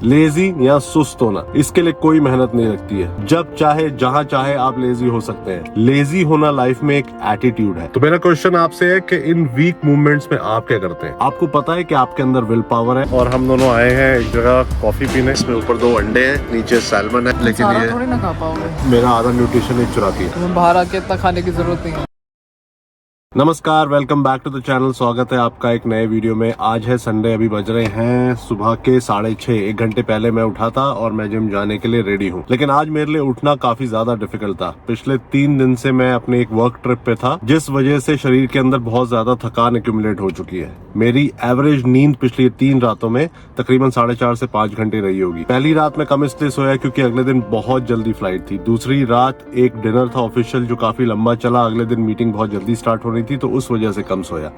Lazy या सुस्त होना, इसके लिए कोई मेहनत नहीं लगती है। जब चाहे जहां चाहे आप लेजी हो सकते हैं। लेजी होना लाइफ में एक एटीट्यूड है। तो मेरा क्वेश्चन आपसे है कि इन वीक मूवमेंट्स में आप क्या करते हैं? आपको पता है कि आपके अंदर विल पावर है और हम दोनों आए हैं एक जगह कॉफी पीने। इसमें ऊपर 2 अंडे हैं, नीचे सैल्मन है, लेकिन ये थोड़ी ना खा पाओगे। मेरा आधा न्यूट्रिशन एक चुराती है। तुम्हें बाहर आके इतना खाने की जरूरत नहीं है। नमस्कार, welcome back to the channel. स्वागत है आपका एक नए वीडियो में। आज है संडे, अभी बज रहे हैं सुबह के 6:30। 1 घंटे पहले मैं उठा था और मैं जिम जाने के लिए रेडी हूँ। लेकिन आज मेरे लिए उठना काफी ज्यादा डिफिकल्ट था। पिछले 3 दिन से मैं अपने एक वर्क ट्रिप पे था, जिस वजह से शरीर के अंदर बहुत ज्यादा थकान एक्यूमुलेट हो चुकी है। मेरी एवरेज नींद पिछली 3 रातों में तकरीबन 4.5 से 5 घंटे रही होगी। पहली रात में कम इसलिए सोया क्योंकि अगले दिन बहुत जल्दी फ्लाइट थी। दूसरी रात एक डिनर था ऑफिशियल जो काफी लंबा चला। अगले दिन मीटिंग बहुत जल्दी स्टार्ट होनी थी, तो उस वजह से कम सोया।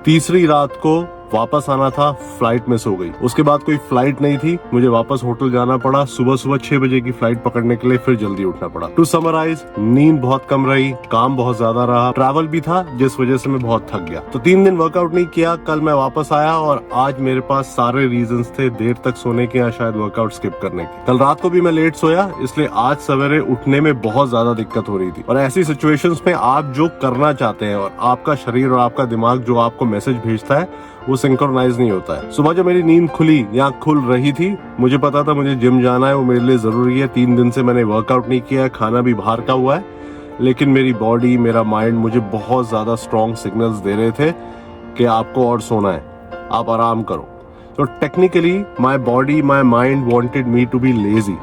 तीसरी रात को वापस आना था, फ्लाइट मिस हो गई। उसके बाद कोई फ्लाइट नहीं थी, मुझे वापस होटल जाना पड़ा। सुबह 6 बजे की फ्लाइट पकड़ने के लिए फिर जल्दी उठना पड़ा। टू समराइज, नींद बहुत कम रही, काम बहुत ज्यादा रहा, ट्रैवल भी था जिस वजह से मैं बहुत थक गया। तो 3 दिन वर्कआउट नहीं किया। कल मैं वापस आया और आज मेरे पास सारे रीजंस थे देर तक सोने के या शायद वर्कआउट स्किप करने के। कल रात को भी मैं लेट सोया, इसलिए आज सवेरे उठने में बहुत ज्यादा दिक्कत हो रही थी। और ऐसी सिचुएशंस में आप जो करना चाहते हैं और आपका शरीर और आपका दिमाग जो आपको मैसेज भेजता है वो सिंक्रोनाइज नहीं होता है। सुबह जब मेरी नींद खुली या खुल रही थी, मुझे पता था मुझे जिम जाना है, वो मेरे लिए जरूरी है। 3 दिन से मैंने वर्कआउट नहीं किया है, खाना भी बाहर का हुआ है, लेकिन मेरी बॉडी, मेरा माइंड मुझे बहुत ज्यादा स्ट्रॉन्ग सिग्नल्स दे रहे थे कि आपको और सोना है, आप आराम करो। तो technically my body, my mind wanted me to be lazy.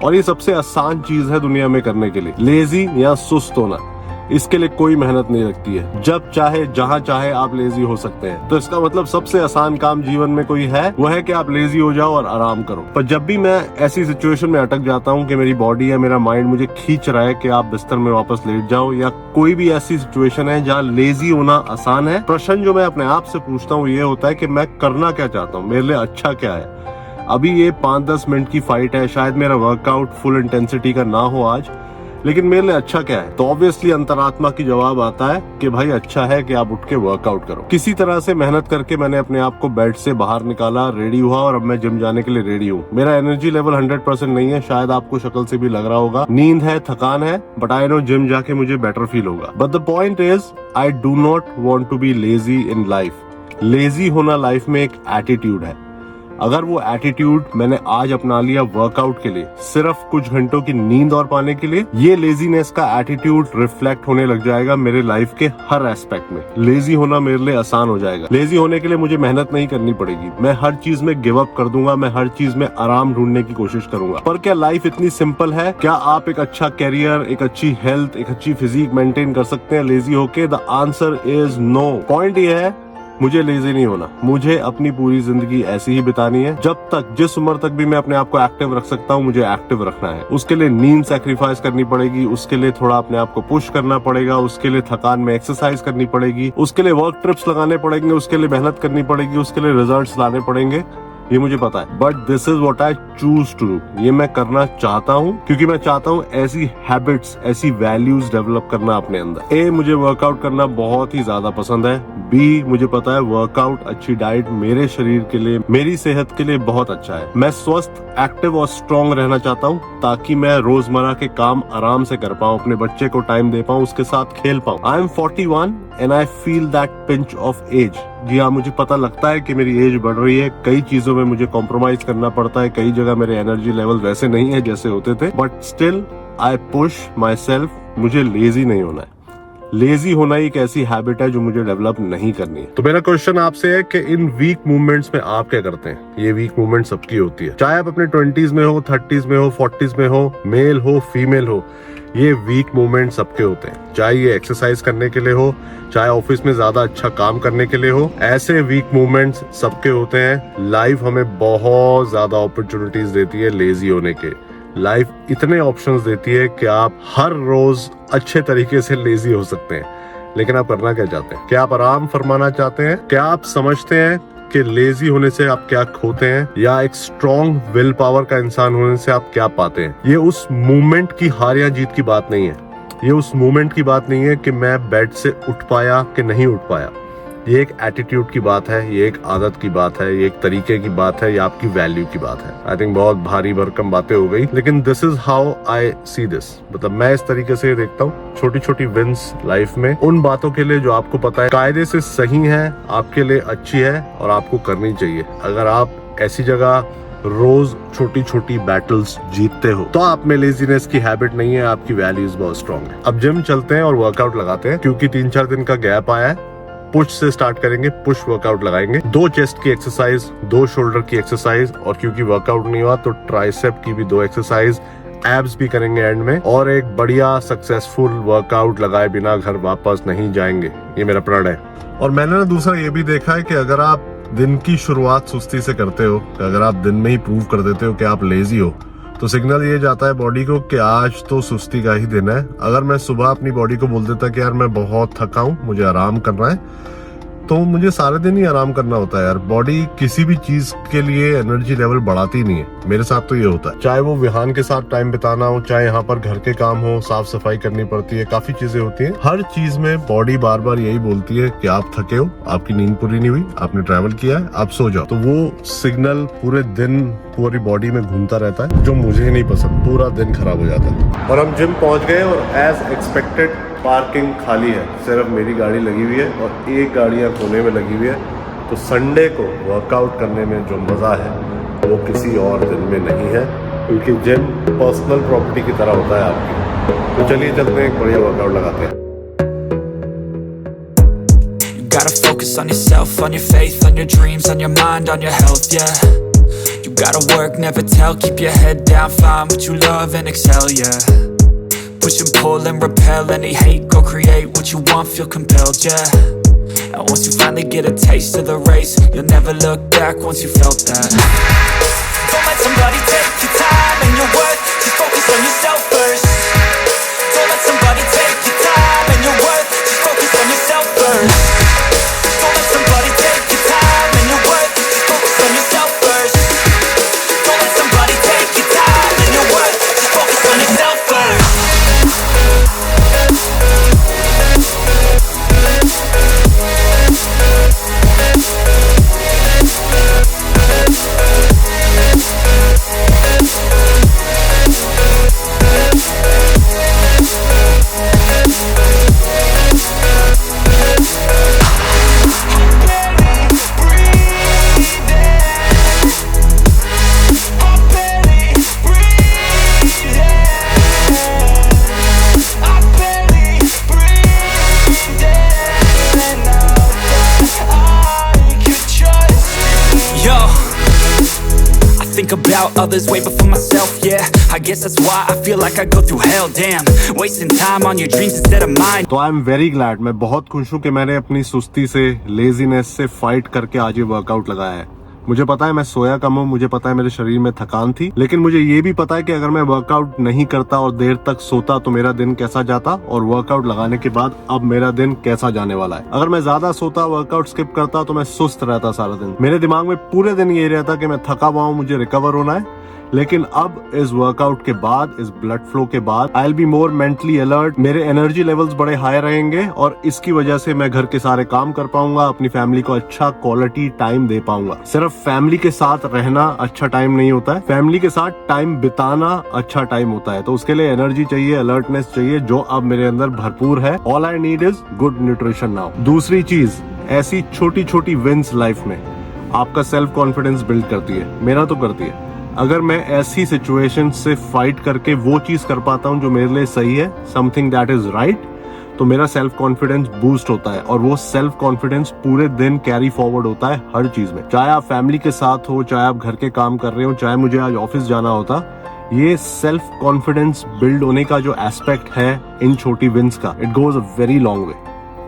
और ये सबसे आसान चीज है दुनिया में करने के लिए, लेजी या सुस्त होना। इसके लिए कोई मेहनत नहीं लगती है। जब चाहे जहां चाहे आप लेजी हो सकते हैं। तो इसका मतलब सबसे आसान काम जीवन में कोई है वो है कि आप लेजी हो जाओ और आराम करो। पर जब भी मैं ऐसी सिचुएशन में अटक जाता हूं कि मेरी बॉडी या मेरा माइंड मुझे खींच रहा है कि आप बिस्तर में वापस लेट जाओ, या कोई भी ऐसी सिचुएशन है जहाँ लेजी होना आसान है, प्रश्न जो मैं अपने आप से पूछता हूँ ये होता है कि मैं करना क्या चाहता हूँ, मेरे लिए अच्छा क्या है। अभी ये 5-10 मिनट की फाइट है, शायद मेरा वर्कआउट फुल इंटेंसिटी का ना हो आज, लेकिन मेरे लिए अच्छा क्या है? तो ऑब्वियसली अंतरात्मा की जवाब आता है कि भाई अच्छा है कि आप उठ के वर्कआउट करो। किसी तरह से मेहनत करके मैंने अपने आप को बेड से बाहर निकाला, रेडी हुआ और अब मैं जिम जाने के लिए रेडी हूँ। मेरा एनर्जी लेवल 100% नहीं है, शायद आपको शक्ल से भी लग रहा होगा। नींद है, थकान है, बट आई नो जिम जाके मुझे बेटर फील होगा। But the point is, I do not want to be lazy in life. Lazy होना लाइफ में एक एटीट्यूड है। अगर वो एटीट्यूड मैंने आज अपना लिया वर्कआउट के लिए, सिर्फ कुछ घंटों की नींद और पाने के लिए, ये लेजीनेस का एटीट्यूड रिफ्लेक्ट होने लग जाएगा मेरे लाइफ के हर एस्पेक्ट में। लेजी होना मेरे लिए आसान हो जाएगा। लेजी होने के लिए मुझे मेहनत नहीं करनी पड़ेगी। मैं हर चीज में गिव अप कर दूंगा, मैं हर चीज में आराम ढूंढने की कोशिश करूंगा। पर क्या लाइफ इतनी सिंपल है? क्या आप एक अच्छा कैरियर, एक अच्छी हेल्थ, एक अच्छी फिजिक मेंटेन कर सकते हैं लेजी होके? The answer is no. Point ये है, मुझे लेजी नहीं होना। मुझे अपनी पूरी जिंदगी ऐसी ही बितानी है। जब तक, जिस उम्र तक भी मैं अपने आप को एक्टिव रख सकता हूँ, मुझे एक्टिव रखना है। उसके लिए नींद सैक्रिफाइस करनी पड़ेगी, उसके लिए थोड़ा अपने आप को पुश करना पड़ेगा, उसके लिए थकान में एक्सरसाइज करनी पड़ेगी, उसके लिए वर्क ट्रिप्स लगाने पड़ेंगे, उसके लिए मेहनत करनी पड़ेगी, उसके लिए रिजल्ट्स लाने पड़ेंगे। ये मुझे पता है, but this is what I choose to do. ये मैं करना चाहता हूँ क्योंकि मैं चाहता हूँ ऐसी हैबिट्स, ऐसी वैल्यूज डेवलप करना अपने अंदर। ए, मुझे वर्कआउट करना बहुत ही ज्यादा पसंद है। बी, मुझे पता है वर्कआउट, अच्छी डाइट मेरे शरीर के लिए, मेरी सेहत के लिए बहुत अच्छा है। मैं स्वस्थ, एक्टिव और स्ट्रॉन्ग रहना चाहता हूँ ताकि मैं रोजमर्रा के काम आराम से कर पाऊँ, अपने बच्चे को टाइम दे पाऊँ, उसके साथ खेल पाऊँ। I am 41 and I feel that pinch of age. जी हाँ, मुझे पता लगता है कि मेरी एज बढ़ रही है। कई चीजों में मुझे कॉम्प्रोमाइज करना पड़ता है, कई जगह मेरे एनर्जी लेवल वैसे नहीं है जैसे होते थे, but still I push my self. मुझे लेजी नहीं होना है। लेजी होना एक ऐसी हैबिट है जो मुझे डेवलप नहीं करनी है। तो मेरा क्वेश्चन आपसे है कि इन वीक मूवमेंट्स में आप क्या करते हैं? ये वीक मूवमेंट सबकी होती है, चाहे आप अपने 20s में हो, 30s में हो, 40s में हो, मेल हो, फीमेल हो, ये वीक मूवमेंट सबके होते हैं। चाहे ये एक्सरसाइज करने के लिए हो, चाहे ऑफिस में ज्यादा अच्छा काम करने के लिए हो, ऐसे वीक मूवमेंट्स सबके होते हैं। लाइफ हमें बहुत ज्यादा अपॉर्चुनिटीज देती है लेजी होने के। लाइफ इतने ऑप्शंस देती है कि आप हर रोज अच्छे तरीके से लेजी हो सकते हैं। लेकिन आप करना क्या चाहते हैं? क्या आप आराम फरमाना चाहते हैं? क्या आप समझते हैं कि लेजी होने से आप क्या खोते हैं, या एक स्ट्रॉन्ग विल पावर का इंसान होने से आप क्या पाते हैं? ये उस मूवमेंट की हार या जीत की बात नहीं है। ये उस मूवमेंट की बात नहीं है कि मैं बेड से उठ पाया कि नहीं उठ पाया। ये एक एटीट्यूड की बात है, ये एक आदत की बात है, ये एक तरीके की बात है, ये आपकी वैल्यू की बात है। आई थिंक बहुत भारी भरकम बातें हो गई, लेकिन this is how I see this. मतलब मैं इस तरीके से देखता हूँ छोटी छोटी विंस लाइफ में, उन बातों के लिए जो आपको पता है कायदे से सही है, आपके लिए अच्छी है और आपको करनी चाहिए। अगर आप ऐसी जगह रोज छोटी छोटी बैटल्स जीतते हो तो आप में लेजीनेस की हैबिट नहीं है, आपकी वैल्यूज बहुत स्ट्रांग है। अब जिम चलते हैं और वर्कआउट लगाते हैं, क्योंकि 3-4 दिन का गैप आया है। पुश से स्टार्ट करेंगे, पुश वर्कआउट लगाएंगे, 2 चेस्ट की एक्सरसाइज, 2 शोल्डर की एक्सरसाइज, और क्योंकि वर्कआउट नहीं हुआ तो ट्राइसेप की भी 2 एक्सरसाइज, एब्स भी करेंगे एंड में, और एक बढ़िया सक्सेसफुल वर्कआउट लगाए बिना घर वापस नहीं जाएंगे, ये मेरा प्रण है। और मैंने ना दूसरा ये भी देखा है कि अगर आप दिन की शुरुआत सुस्ती से करते हो, अगर आप दिन में ही प्रूव कर देते हो कि आप लेजी हो, तो सिग्नल ये जाता है बॉडी को कि आज तो सुस्ती का ही दिन है। अगर मैं सुबह अपनी बॉडी को बोल देता कि यार मैं बहुत थका हूं, मुझे आराम करना है, तो मुझे सारे दिन ही आराम करना होता है यार। बॉडी किसी भी चीज के लिए एनर्जी लेवल बढ़ाती नहीं है, मेरे साथ तो ये होता है। चाहे वो विहान के साथ टाइम बिताना हो, चाहे यहाँ पर घर के काम हो, साफ सफाई करनी पड़ती है, काफी चीजें होती हैं। हर चीज में बॉडी बार बार यही बोलती है कि आप थके हो, आपकी नींद पूरी नहीं हुई, आपने ट्रैवल किया है, आप सो जाओ। तो वो सिग्नल पूरे दिन पूरी बॉडी में घूमता रहता है, जो मुझे नहीं पसंद, पूरा दिन खराब हो जाता है। और हम जिम पहुंच गए और एज एक्सपेक्टेड पार्किंग खाली है, सिर्फ मेरी गाड़ी लगी हुई है और एक गाड़ियां कोने में लगी हुई है। तो संडे को वर्कआउट करने में जो मज़ा है वो किसी और दिन में नहीं है, क्योंकि जिम पर्सनल प्रॉपर्टी की तरह होता है आपकी। तो चलिए चलते हैं, एक बढ़िया वर्कआउट लगाते हैं। Gotta focus on yourself, on your faith, on your dreams, on your mind, on your health, yeah. You gotta work, never tell, keep your head down, find what you love and excel, yeah. Push and pull and repel any hate, go create what you want, feel compelled, yeah. And once you finally get a taste of the race, you'll never look back once you felt that. Don't let somebody take your time and your worth, just focus on yourself first. Don't let somebody take your time and your worth, just focus on yourself first. Don't let somebody take your time and your worth, just focus on yourself first. Don't let somebody take your time and your worth, just focus on yourself first. Think about others way before myself, yeah. I guess that's why I feel like I go through hell, damn. Wasting time on your dreams instead of mine. तो I am very glad, मैं बहुत खुश हूँ कि मैंने अपनी सुस्ती से, लेजीनेस से फाइट करके आज ये वर्कआउट लगाया है। मुझे पता है मैं सोया कम हूँ, मुझे पता है मेरे शरीर में थकान थी, लेकिन मुझे ये भी पता है कि अगर मैं वर्कआउट नहीं करता और देर तक सोता तो मेरा दिन कैसा जाता, और वर्कआउट लगाने के बाद अब मेरा दिन कैसा जाने वाला है। अगर मैं ज्यादा सोता, वर्कआउट स्किप करता, तो मैं सुस्त रहता सारा दिन। मेरे दिमाग में पूरे दिन ये रहता कि मैं थका हुआ हूँ, मुझे रिकवर होना है। लेकिन अब इस वर्कआउट के बाद, इस ब्लड फ्लो के बाद, I will be more mentally alert, मेरे एनर्जी लेवल्स बड़े हाई रहेंगे और इसकी वजह से मैं घर के सारे काम कर पाऊंगा, अपनी फैमिली को अच्छा क्वालिटी टाइम दे पाऊंगा। सिर्फ फैमिली के साथ रहना अच्छा टाइम नहीं होता है, फैमिली के साथ टाइम बिताना अच्छा टाइम होता है। तो उसके लिए एनर्जी चाहिए, अलर्टनेस चाहिए, जो अब मेरे अंदर भरपूर है। All I need is good nutrition now. दूसरी चीज, ऐसी छोटी छोटी विंस लाइफ में आपका सेल्फ कॉन्फिडेंस बिल्ड करती है, मेरा तो करती है। अगर मैं ऐसी सिचुएशन से फाइट करके वो चीज कर पाता हूं जो मेरे लिए सही है, समथिंग दैट इज राइट, तो मेरा सेल्फ कॉन्फिडेंस बूस्ट होता है और वो सेल्फ कॉन्फिडेंस पूरे दिन कैरी फॉरवर्ड होता है हर चीज में। चाहे आप फैमिली के साथ हो, चाहे आप घर के काम कर रहे हो, चाहे मुझे आज ऑफिस जाना होता, ये सेल्फ कॉन्फिडेंस बिल्ड होने का जो एस्पेक्ट है इन छोटी विंस का, it goes a very long way.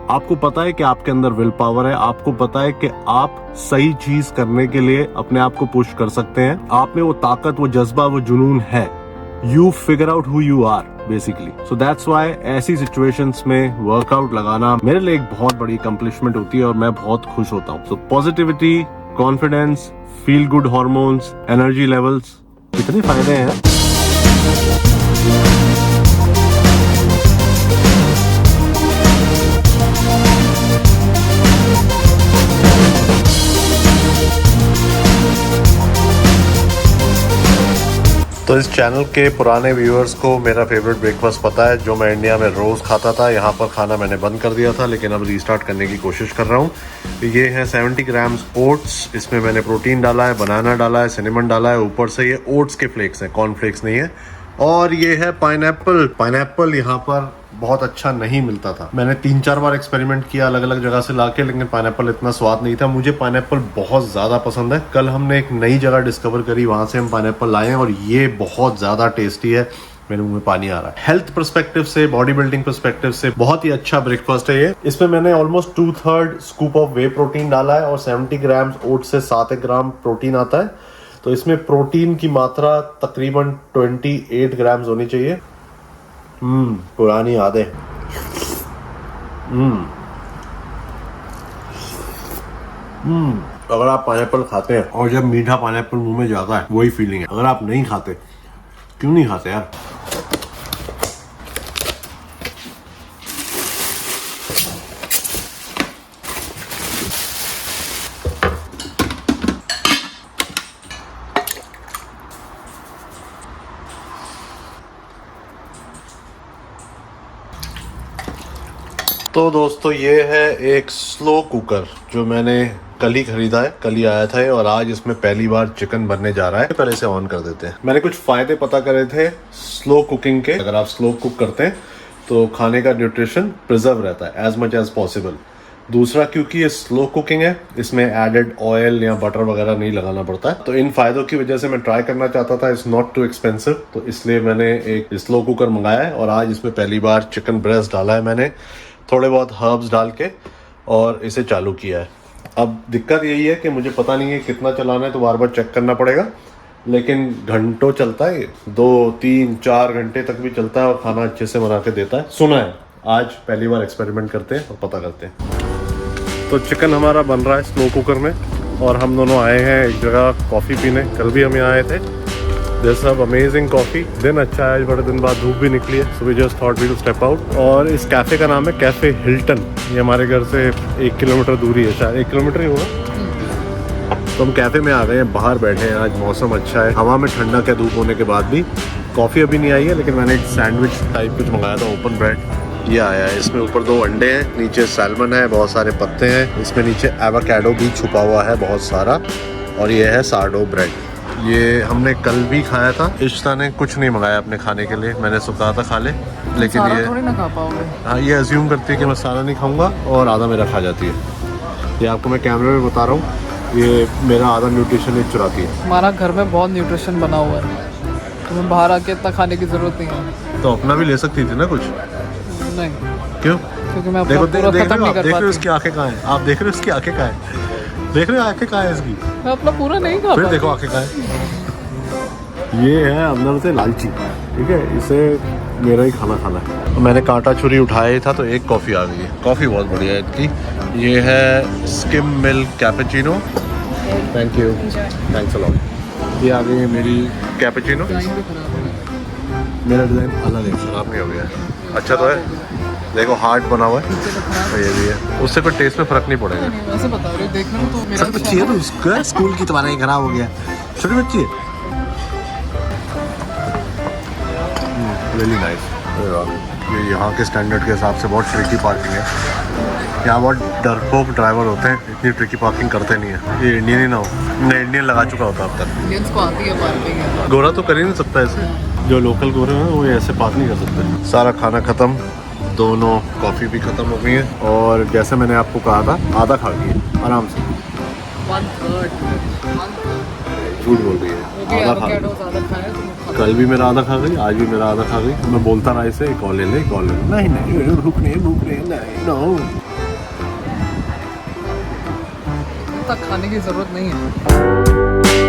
आपको पता है कि आपके अंदर विल पावर है, आपको पता है कि आप सही चीज करने के लिए अपने आप को पुश कर सकते हैं, आप में वो ताकत, वो जज्बा, वो जुनून है। You figure out who you are basically. So that's why ऐसी सिचुएशंस में वर्कआउट लगाना मेरे लिए एक बहुत बड़ी अकम्पलिशमेंट होती है और मैं बहुत खुश होता हूँ। So positivity, confidence, feel good hormones, energy levels, कितने फायदे हैं। तो इस चैनल के पुराने व्यूअर्स को मेरा फेवरेट ब्रेकफास्ट पता है, जो मैं इंडिया में रोज़ खाता था। यहाँ पर खाना मैंने बंद कर दिया था, लेकिन अब रीस्टार्ट करने की कोशिश कर रहा हूँ। ये है 70 ग्राम्स ओट्स। इसमें मैंने प्रोटीन डाला है, बनाना डाला है, सिनेमन डाला है, ऊपर से ये ओट्स के फ्लेक्स हैं, कॉर्नफ्लेक्स नहीं है। और ये है पाइनएप्पल। पाइनएप्पल यहाँ पर बहुत अच्छा नहीं मिलता था। मैंने 3-4 बार एक्सपेरिमेंट किया अलग अलग जगह से लाके, लेकिन पाइनएप्पल इतना स्वाद नहीं था। मुझे पाइनएप्पल बहुत ज़्यादा पसंद है। कल हमने एक नई जगह डिस्कवर करी, वहाँ से हम पाइनएप्पल लाए हैं और ये बहुत ज़्यादा टेस्टी है। मेरे मुंह में पानी आ रहा है। हेल्थ पर्सपेक्टिव से, बॉडी बिल्डिंग पर्सपेक्टिव से बहुत ही अच्छा ब्रेकफास्ट है ये। इसमें मैंने almost 2/3 scoop of way protein डाला है और 70 ग्राम्स ओट से 7 ग्राम प्रोटीन आता है। तो इसमें प्रोटीन की मात्रा तकरीबन 28 ग्राम्स होनी चाहिए। पुरानी यादें। अगर आप पाइनएप्पल खाते हैं और जब मीठा पाइनएप्पल मुंह में जाता है, वही फीलिंग है। अगर आप नहीं खाते, क्यों नहीं खाते यार? तो दोस्तों, ये है एक स्लो कुकर जो मैंने कल ही खरीदा है, कल ही आया था और आज इसमें पहली बार चिकन बनने जा रहा है। पहले से ऑन कर देते हैं। मैंने कुछ फायदे पता करे थे स्लो कुकिंग के। अगर आप स्लो कुक करते हैं तो खाने का न्यूट्रिशन प्रिजर्व रहता है एज मच एज पॉसिबल। दूसरा, क्योंकि ये स्लो कुकिंग है, इसमें एडेड ऑयल या बटर वगैरह नहीं लगाना पड़ता है। तो इन फायदों की वजह से मैं ट्राई करना चाहता था। इट्स नॉट टू एक्सपेंसिव, तो इसलिए मैंने एक स्लो कुकर मंगाया है और आज इसमें पहली बार चिकन ब्रेस्ट डाला है मैंने, थोड़े बहुत हर्ब्स डाल के, और इसे चालू किया है। अब दिक्कत यही है कि मुझे पता नहीं है कितना चलाना है, तो बार बार चेक करना पड़ेगा। लेकिन घंटों चलता है, 2, 3, 4 घंटे तक भी चलता है और खाना अच्छे से बना के देता है, सुना है। आज पहली बार एक्सपेरिमेंट करते हैं और पता करते हैं। तो चिकन हमारा बन रहा है स्लो कुकर में और हम दोनों आए हैं एक जगह कॉफ़ी पीने। कल भी हम यहाँ आए थे। This have amazing coffee. दिन अच्छा है, बड़े दिन बाद धूप भी निकली है, so we just thought we will step out. और इस कैफ़े का नाम है कैफ़े हिल्टन। ये हमारे घर से 1 किलोमीटर दूरी है, शायद 1 किलोमीटर ही होगा। तो हम कैफ़े में आ गए हैं, बाहर बैठे हैं। आज मौसम अच्छा है, हवा में ठंडक है धूप होने के बाद भी। कॉफ़ी अभी नहीं आई है, लेकिन मैंने एक सैंडविच टाइप कुछ मंगाया था, ओपन ब्रेड। ये आया है। इसमें ऊपर 2 अंडे हैं, नीचे सैल्मन है, बहुत सारे पत्ते हैं। इसमें नीचे एवोकाडो भी छुपा हुआ है बहुत सारा, और ये है सार्डो ब्रेड। ये हमने कल भी खाया था। इश्ता ने कुछ नहीं मंगाया अपने खाने के लिए, मैंने उसको कहा था खा ले, लेकिन ये थोड़ी ना खा पाओगे। हाँ, ये अज्यूम करती है कि मैं सारा नहीं खाऊंगा और आधा मेरा खा जाती है। ये आपको मैं कैमरे में बता रहा हूँ, ये मेरा आधा न्यूट्रिशन ये चुराती है। हमारा घर में बहुत न्यूट्रिशन बना हुआ है, तुम्हें बाहर आके इतना खाने की जरूरत नहीं है। तो अपना भी ले सकती थी ना कुछ। नहीं, क्यों? क्योंकि मैं अपना देखो पूरा खत्म नहीं कर देख रहे हो पाती। इसकी आंखें कहाँ हैं? आप देख रहे हो इसकी आंखें कहाँ हैं? देख रहे हो आंखें कहाँ हैं इसकी? मैं अपना पूरा नहीं खा फिर पाती। देखो आंखें कहाँ हैं। ये है अंदर से लालची, ठीक है, इसे मेरा ही खाना खाना है। तो मैंने कांटा छुरी उठाया ही था तो एक कॉफ़ी आ गई है। कॉफ़ी बहुत बढ़िया है इनकी। ये है skim milk cappuccino. Thank you, thanks a lot. ये आ गई है मेरी कैपेचिनो। मेरा डिज़ाइन अलग है, ख़राब नहीं हो गया। अच्छा तो है, देखो हार्ट बना हुआ है, तो ये भी है। उससे कोई टेस्ट में फ़र्क नहीं पड़ेगा। वैसे बता रहे हो, देखने में तो मेरा छोटी बच्ची है तो उसका स्कूल की तुम्हारा ही खराब हो गया। छोटी बच्ची है। Really nice. ये यहाँ के स्टैंडर्ड के हिसाब से बहुत ट्रिकी पार्किंग है। यहाँ बहुत डरपोक ड्राइवर होते हैं, इतनी ट्रिकी पार्किंग करते नहीं है। ये इंडियन ही ना हो, मैं इंडियन लगा चुका होता अब तक। इंडियंस को आती है पार्किंग। गोरा तो कर ही नहीं सकता ऐसे, जो लोकल गोरे हैं वो ऐसे पार्क नहीं कर सकते। सारा खाना ख़त्म, दोनों कॉफ़ी भी ख़त्म हो गई है और जैसे मैंने आपको कहा था आधा खा गई है आराम से। 1/3 झूठ बोल रही है, आधा खा गई। कल भी मेरा आधा खा गई, आज भी मेरा आधा खा गई। मैं बोलता रहा इसे एक और ले ले, एक और ले ले। नहीं नहीं, भूख नहीं, नहीं नो। तक खाने की जरूरत नहीं है।